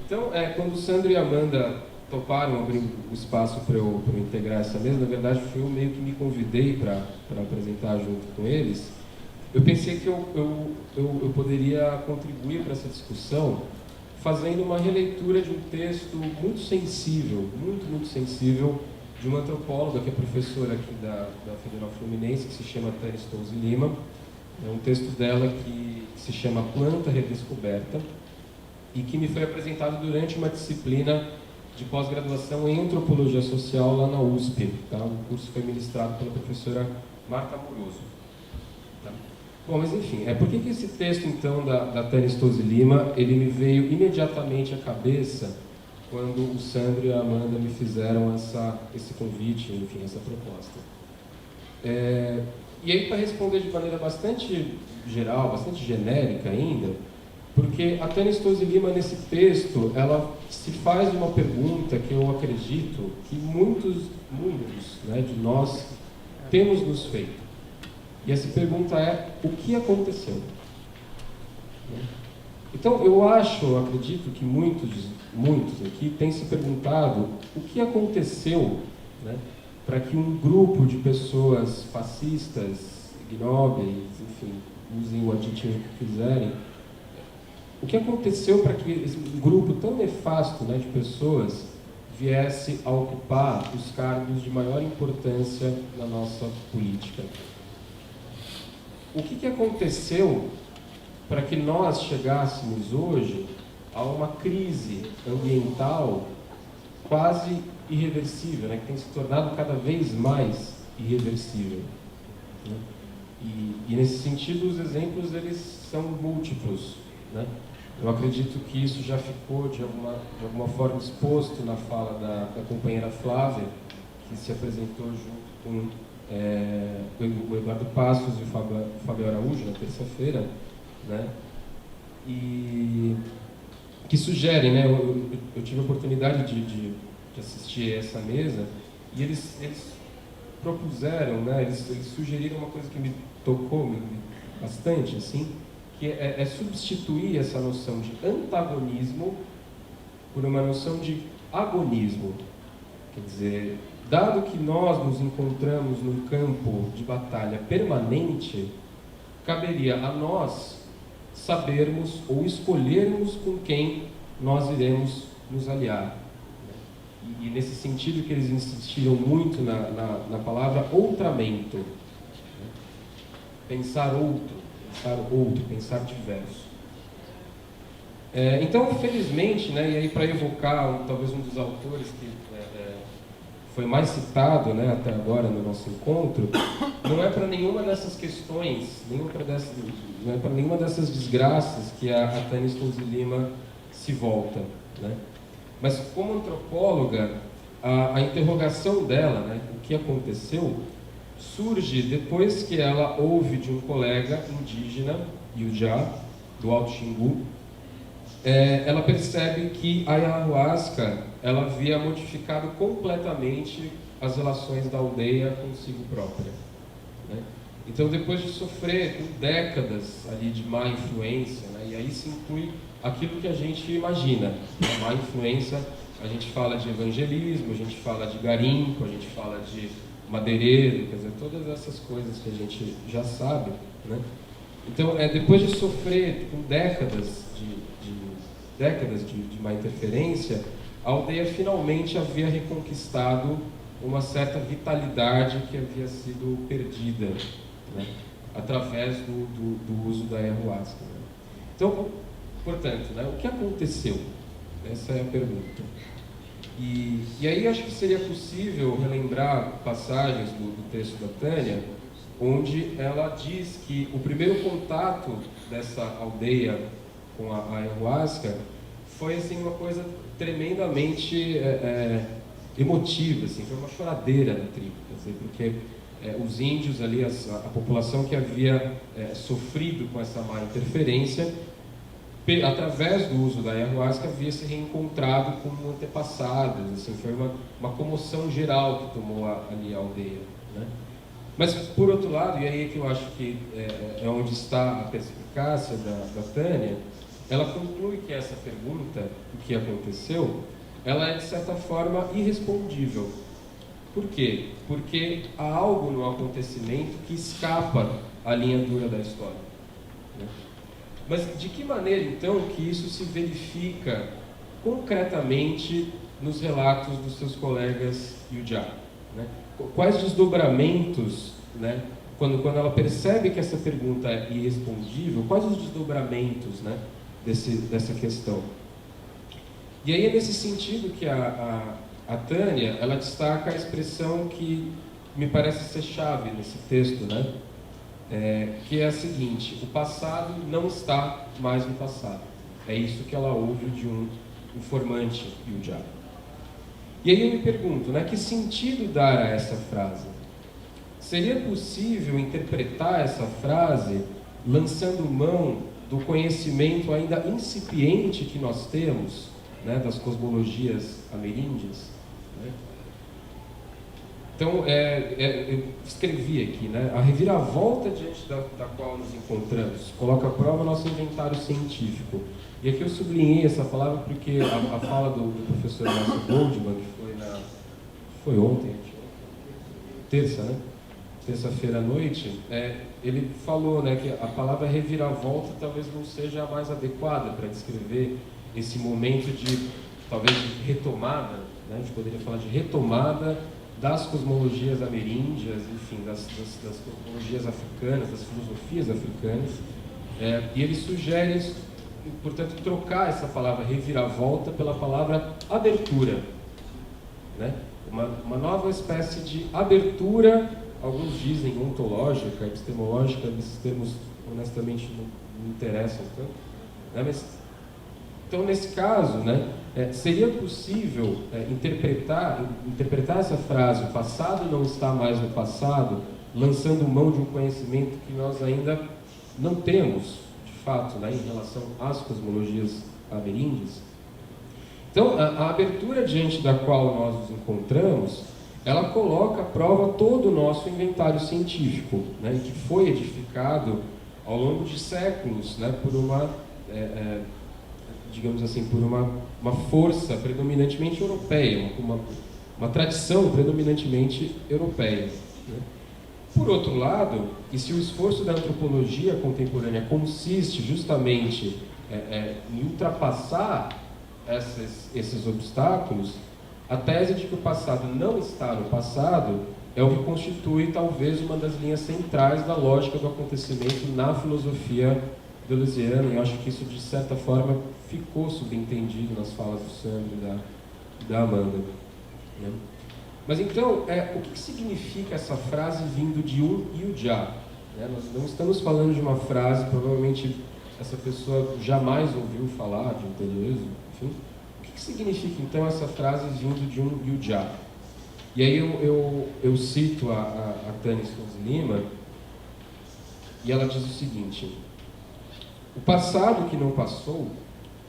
Então, quando o Sandro e a Amanda toparam abrir o espaço para eu integrar essa mesa, na verdade, fui eu meio que me convidei para apresentar junto com eles. Eu pensei que eu poderia contribuir para essa discussão fazendo uma releitura de um texto muito sensível, muito sensível, de uma antropóloga que é professora aqui da Federal Fluminense, que se chama Tânia Stolze Lima. É um texto dela que se chama Planta Redescoberta e que me foi apresentado durante uma disciplina de pós-graduação em Antropologia Social lá na USP. Tá? O curso foi ministrado pela professora Marta Amoroso. Tá? Bom, mas enfim, por que esse texto, então, da Tânia Stolze Lima, ele me veio imediatamente à cabeça quando o Sandro e a Amanda me fizeram esse convite, enfim, essa proposta. E aí, para responder de maneira bastante geral, bastante genérica ainda, porque a Tânia Stolze Lima, nesse texto, ela se faz uma pergunta que eu acredito que muitos, né, de nós temos nos feito. E essa pergunta é: o que aconteceu? Então, eu acredito que muitos aqui têm se perguntado o que aconteceu, né, para que um grupo de pessoas fascistas, ignóbeis, enfim, usem o adjetivo que quiserem, o que aconteceu para que esse grupo tão nefasto, né, de pessoas viesse a ocupar os cargos de maior importância na nossa política? O que aconteceu para que nós chegássemos hoje a uma crise ambiental quase irreversível, né, que tem se tornado cada vez mais irreversível? Né? E nesse sentido, os exemplos eles são múltiplos. Né? Eu acredito que isso já ficou de alguma forma exposto na fala da companheira Flávia, que se apresentou junto com o Eduardo Passos e o Fábio Araújo na terça-feira, né? E que sugerem, né? Eu tive a oportunidade de assistir a essa mesa e eles propuseram, né? Eles sugeriram uma coisa que me tocou bastante, assim, que é substituir essa noção de antagonismo por uma noção de agonismo. Quer dizer, dado que nós nos encontramos num campo de batalha permanente, caberia a nós sabermos ou escolhermos com quem nós iremos nos aliar. E nesse sentido que eles insistiram muito na palavra outramento. Pensar outro, pensar diverso. Então, felizmente, né, e aí para evocar talvez um dos autores que foi mais citado, né, até agora no nosso encontro, não é para nenhuma dessas questões, não é para nenhuma dessas desgraças que a Tânia Stolze Lima se volta, né? Mas como antropóloga, a interrogação dela, né, o que aconteceu, surge depois que ela ouve de um colega indígena, Yujá, do Alto Xingu. Ela percebe que a ayahuasca ela havia modificado completamente as relações da aldeia consigo própria, né? Então, depois de sofrer por décadas ali de má influência, né, e aí se inclui aquilo que a gente imagina, né, má influência, a gente fala de evangelismo, a gente fala de garimpo, a gente fala de madeireiro, quer dizer, todas essas coisas que a gente já sabe, né? Então, depois de sofrer com décadas de má interferência, a aldeia finalmente havia reconquistado uma certa vitalidade que havia sido perdida, né, através do uso da ayahuasca, né? Então, portanto, né, o que aconteceu? Essa é a pergunta. E aí acho que seria possível relembrar passagens do texto da Tânia, onde ela diz que o primeiro contato dessa aldeia com a ayahuasca foi assim, uma coisa tremendamente emotiva, assim, foi uma choradeira na tribo, quer dizer, porque os índios ali, a população que havia sofrido com essa má interferência, através do uso da ayahuasca, havia se reencontrado com antepassados, assim, foi uma comoção geral que tomou ali a aldeia, né? Mas, por outro lado, e aí é que eu acho que é onde está a perspicácia da Tânia, ela conclui que essa pergunta, o que aconteceu, ela é, de certa forma, irrespondível. Por quê? Porque há algo no acontecimento que escapa à linha dura da história, né? Mas de que maneira, então, que isso se verifica concretamente nos relatos dos seus colegas Yujá, né? Quais desdobramentos, né, quando ela percebe que essa pergunta é irrespondível, quais os desdobramentos, né, dessa questão? E aí é nesse sentido que a Tânia, ela destaca a expressão que me parece ser chave nesse texto, né? Que é a seguinte: o passado não está mais no passado. É isso que ela ouve de um informante Yujá. E aí eu me pergunto, né, que sentido dar a essa frase? Seria possível interpretar essa frase lançando mão do conhecimento ainda incipiente que nós temos, né, das cosmologias ameríndias, né? Então, eu escrevi aqui, né, a reviravolta diante da qual nos encontramos coloca à prova nosso inventário científico. E aqui eu sublinhei essa palavra porque a fala do professor Márcio Goldman, que foi ontem, terça, né? Terça-feira à noite, ele falou, né, que a palavra reviravolta talvez não seja a mais adequada para descrever esse momento de, talvez, de retomada, né? A gente poderia falar de retomada das cosmologias ameríndias, enfim, das cosmologias africanas, das filosofias africanas. E ele sugere, portanto, trocar essa palavra reviravolta pela palavra abertura, né? Uma nova espécie de abertura, alguns dizem ontológica, epistemológica, esses termos honestamente não interessam tanto, né? Mas, então, nesse caso, né, seria possível interpretar essa frase, o passado não está mais no passado, lançando mão de um conhecimento que nós ainda não temos, de fato, né, em relação às cosmologias ameríndias? Então, a abertura diante da qual nós nos encontramos, ela coloca à prova todo o nosso inventário científico, né, que foi edificado ao longo de séculos, né, por uma, digamos assim, por uma força predominantemente europeia, uma tradição predominantemente europeia, né? Por outro lado, e se o esforço da antropologia contemporânea consiste justamente em ultrapassar esses obstáculos, a tese de que o passado não está no passado é o que constitui talvez uma das linhas centrais da lógica do acontecimento na filosofia deleuziana, e eu acho que isso, de certa forma, ficou subentendido nas falas do Sandro e da Amanda. Né? Mas então, o que significa essa frase vindo de um e o já? Né? Nós não estamos falando de uma frase, provavelmente essa pessoa jamais ouviu falar de um Deleuze, enfim. O que significa então essa frase vindo de um e o já? E aí eu cito a Tânia Souza Lima, e ela diz o seguinte: o passado que não passou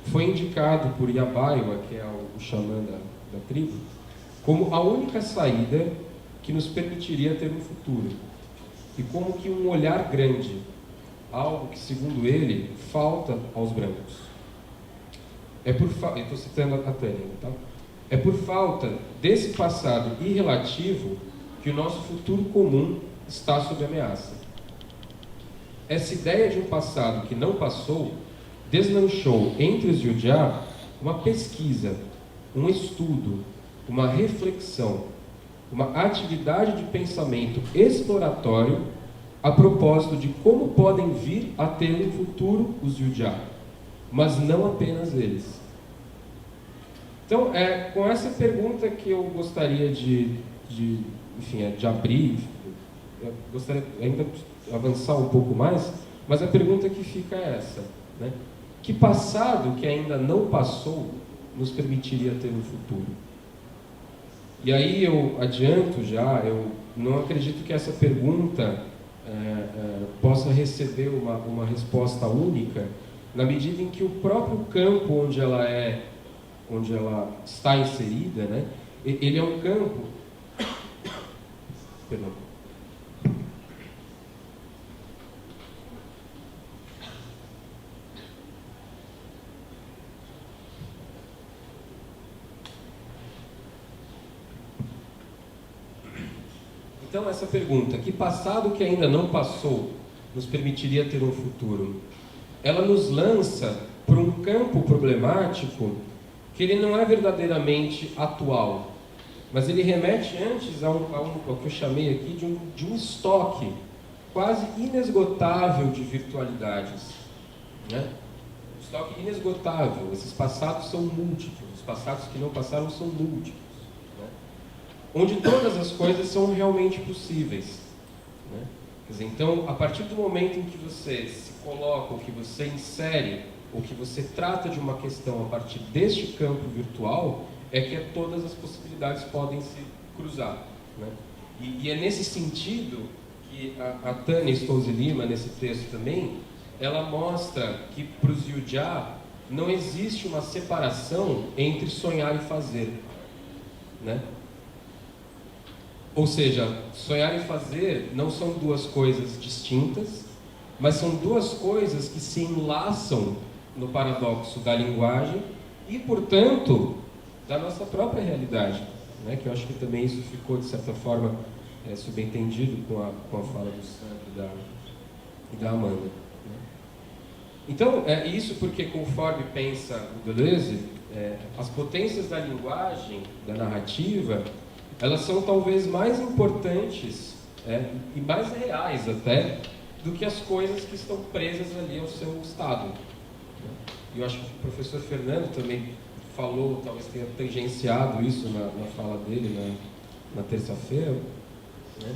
foi indicado por Yabaioa, que é o xamã da tribo, como a única saída que nos permitiria ter um futuro, e como que um olhar grande, algo que, segundo ele, falta aos brancos. Eu estou citando a Tânia, tá? É por falta desse passado irrelativo que o nosso futuro comum está sob ameaça. Essa ideia de um passado que não passou deslanchou entre os Yujá uma pesquisa, um estudo, uma reflexão, uma atividade de pensamento exploratório a propósito de como podem vir a ter um futuro os Yujá, mas não apenas eles. Então, com essa pergunta que eu gostaria de abrir, eu gostaria ainda de avançar um pouco mais, mas a pergunta que fica é essa, né? Que passado que ainda não passou nos permitiria ter um futuro? E aí eu adianto já, eu não acredito que essa pergunta possa receber uma resposta única, na medida em que o próprio campo onde ela está inserida, né, ele é um campo... Perdão. Então, essa pergunta, que passado que ainda não passou nos permitiria ter um futuro? Ela nos lança para um campo problemático que ele não é verdadeiramente atual, mas ele remete antes ao que eu chamei aqui de um estoque quase inesgotável de virtualidades. Né? Um estoque inesgotável. Esses passados são múltiplos, os passados que não passaram são múltiplos. Onde todas as coisas são realmente possíveis. Né? Quer dizer, então, a partir do momento em que você se coloca, ou que você insere, ou que você trata de uma questão a partir deste campo virtual, é que todas as possibilidades podem se cruzar. Né? E é nesse sentido que a Tânia Souza Lima, nesse texto também, ela mostra que para os Yujá não existe uma separação entre sonhar e fazer. Né? Ou seja, sonhar e fazer não são duas coisas distintas, mas são duas coisas que se enlaçam no paradoxo da linguagem e, portanto, da nossa própria realidade. Né? Que eu acho que também isso ficou, de certa forma, subentendido com a fala do Sandro e da Amanda. Né? Então, isso porque, conforme pensa o Deleuze, as potências da linguagem, da narrativa, elas são talvez mais importantes e mais reais até do que as coisas que estão presas ali ao seu estado. E eu acho que o professor Fernando também falou, talvez tenha tangenciado isso na fala dele na terça-feira. Né?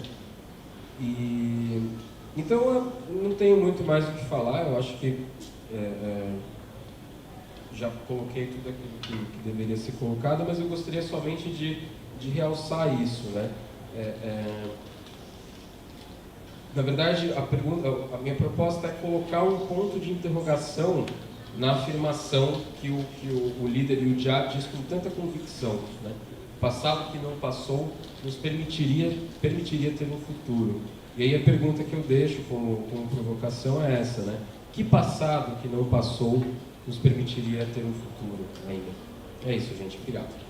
Então eu não tenho muito mais o que falar, eu acho que já coloquei tudo aquilo que deveria ser colocado, mas eu gostaria somente de realçar isso, né? Na verdade, a minha proposta é colocar um ponto de interrogação na afirmação que o líder Yujá diz com tanta convicção, né? O passado que não passou nos permitiria ter um futuro. E aí a pergunta que eu deixo como provocação é essa, né? Que passado que não passou nos permitiria ter um futuro ainda? É isso, gente. Obrigado.